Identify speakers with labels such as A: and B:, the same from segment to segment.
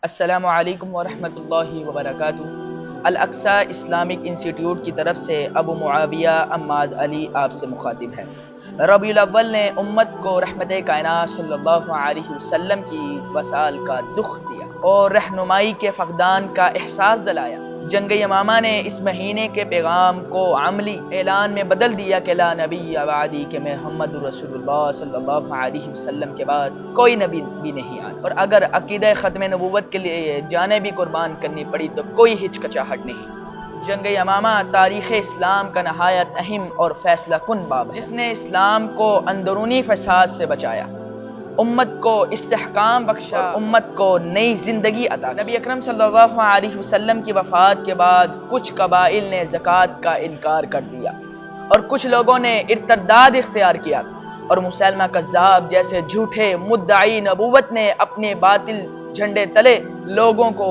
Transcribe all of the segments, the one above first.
A: السلام علیکم ورحمۃ اللہ وبرکاتہ۔ الاقصی اسلامک انسٹیٹیوٹ کی طرف سے ابو معاویہ عماد علی آپ سے مخاطب ہے۔ ربیع الاول نے امت کو رحمت کائنات صلی اللہ علیہ وسلم کی وصال کا دکھ دیا اور رہنمائی کے فقدان کا احساس دلایا۔ جنگ یمامہ نے اس مہینے کے پیغام کو عملی اعلان میں بدل دیا کہ لا نبی بعدی، کہ محمد رسول اللہ صلی اللہ علیہ وسلم کے بعد کوئی نبی بھی نہیں آیا، اور اگر عقیدہ ختم نبوت کے لیے جانیں بھی قربان کرنی پڑی تو کوئی ہچکچاہٹ نہیں۔ جنگ یمامہ تاریخ اسلام کا نہایت اہم اور فیصلہ کن باب ہے، جس نے اسلام کو اندرونی فساد سے بچایا، امت کو استحکام بخشا، امت کو نئی زندگی عطا کی۔ نبی اکرم صلی اللہ علیہ وسلم کی وفات کے بعد کچھ قبائل نے زکوٰۃ کا انکار کر دیا اور کچھ لوگوں نے ارتداد اختیار کیا، اور مسیلمہ کذاب جیسے جھوٹے مدعی نبوت نے اپنے باطل جھنڈے تلے لوگوں کو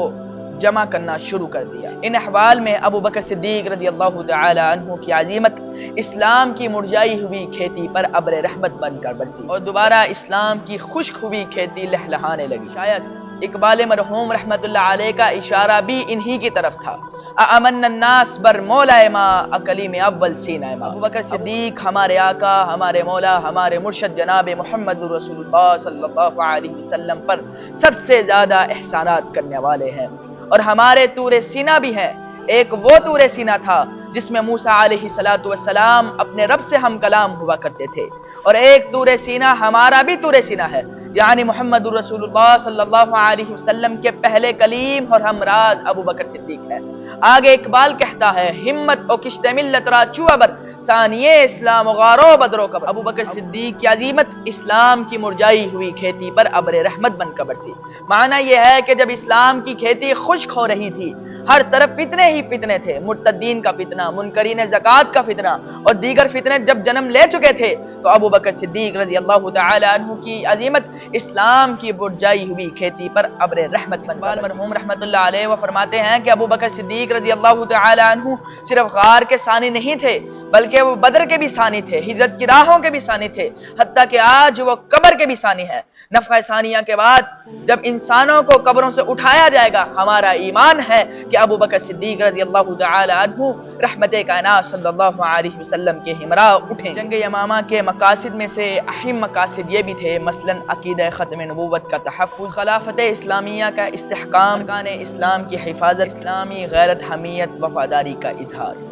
A: جمع کرنا شروع کر دیا۔ ان احوال میں ابو بکر صدیق رضی اللہ تعالی عنہ کی عظیمت اسلام کی مرجائی ہوئی کھیتی پر ابر رحمت بن کر برسی اور دوبارہ اسلام کی خشک ہوئی کھیتی لہلہانے لگی۔ شاید اقبال مرحوم رحمت اللہ علیہ کا اشارہ بھی انہی کی طرف تھا۔ اَأَمَنَّ النَّاسَ بر مولائے ما اکلیم اول سینہ ما۔ ابو بکر صدیق ہمارے آقا، ہمارے مولا، ہمارے مرشد جناب محمد رسول اللہ صلی اللہ علیہ وسلم پر سب سے زیادہ احسانات کرنے والے ہیں، اور ہمارے طور سینہ بھی ہیں۔ ایک وہ طور سینہ تھا جس میں موسیٰ علیہ السلام اپنے رب سے ہم کلام ہوا کرتے تھے، اور ایک طور سینہ ہمارا بھی طور سینہ ہے، یعنی محمد رسول اللہ صلی اللہ علیہ وسلم کے پہلے کلیم اور ہمراز ابو بکر صدیق ہے۔ آگے اقبال کہتا ہے، ہمت او کشت ملت را چوبر ثانیے اسلام غارو بدرو کبر۔ ابو بکر صدیق کی عظیمت اسلام کی مرجائی ہوئی کھیتی پر ابر رحمت بن کر برسی۔ معنی یہ ہے کہ جب اسلام کی کھیتی خشک ہو رہی تھی، ہر طرف فتنے ہی فتنے تھے، مرتدین کا فتنہ، منکرین زکوٰۃ کا فتنہ اور دیگر فتنے جب جنم لے چکے تھے، تو ابو بکر صدیق رضی اللہ تعالی عنہ کی عظیمت اسلام کی مرجائی ہوئی کھیتی پر ابر رحمت بن کر مرحوم رحمت اللہ علیہ وہ فرماتے ہیں کہ ابو بکر صدیق رضی اللہ تعالی عنہ صرف غار کے ثانی نہیں تھے، بلکہ وہ بدر کے بھی ثانی تھے، ہجرت کی راہوں کے بھی ثانی تھے، حتیٰ کہ آج وہ قبر کے بھی ثانی ہیں۔ نفخہ ثانیہ کے بعد جب انسانوں کو قبروں سے اٹھایا جائے گا، ہمارا ایمان ہے کہ ابو بکر صدیق رضی اللہ تعالی عنہ رحمت کائنات صلی اللہ علیہ وسلم کے ہمراہ اٹھیں۔ جنگ یمامہ کے مقاصد میں سے اہم مقاصد یہ بھی تھے، مثلاً عقیدہ ختم نبوت کا تحفظ، خلافت اسلامیہ کا استحکام، ارکان اسلام کی حفاظت، اسلامی غیرت، حمیت، وفاداری کا اظہار۔